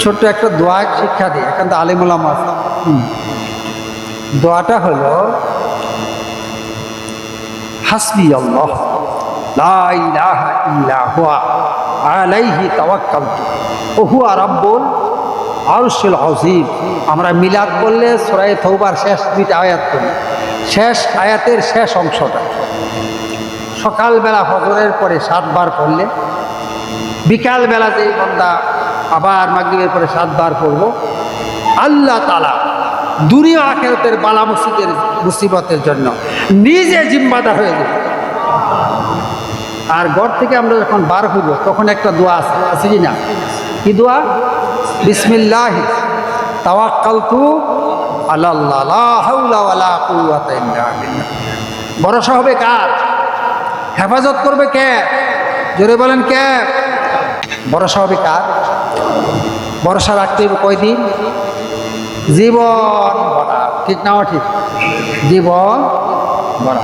ছোট্ট একটা দোয়া শিক্ষা দিই, এখন তো আলিমুল আমা আছে। দোয়াটা হলো হাসবি আল্লাহ লা ইলাহা ইল্লা হুয়া আলাইহি তাওয়াক্কালতু ওয়া হুয়া রাব্বুল আরশিল আযীম। আমরা মিলাদ করলে সূরা তাওবার শেষ দুইটা আয়াত করি, শেষ আয়াতের শেষ অংশটা সকালবেলা ফজরের পরে 7 বার পড়লে, বিকালবেলা যেই বান্দা আবার মাগরিবের পরে 7 বার পড়ব, আল্লাহ তাআলা দুনিয়া আখিরাতের বালা মুসিবতের জন্য নিজে জিম্মাদার হয়ে যাবে। আর ঘর থেকে আমরা যখন বার হইব তখন একটা দোয়া আছে কি না? কি দোয়া? বিসমিল্লাহ তাওয়াক্কালতু আলাল্লাহ লা হাওলা ওয়ালা কুওয়াতা ইল্লা বিল্লাহ। ভরসা হবে কার? হেফাজত করবে কে? জোরে বলেন কে? ভরসা হবে কার? ভরসা রাখতে হবে কয়দিন? জীবন ভরা। ঠিক না ঠিক? জীবন ভরা।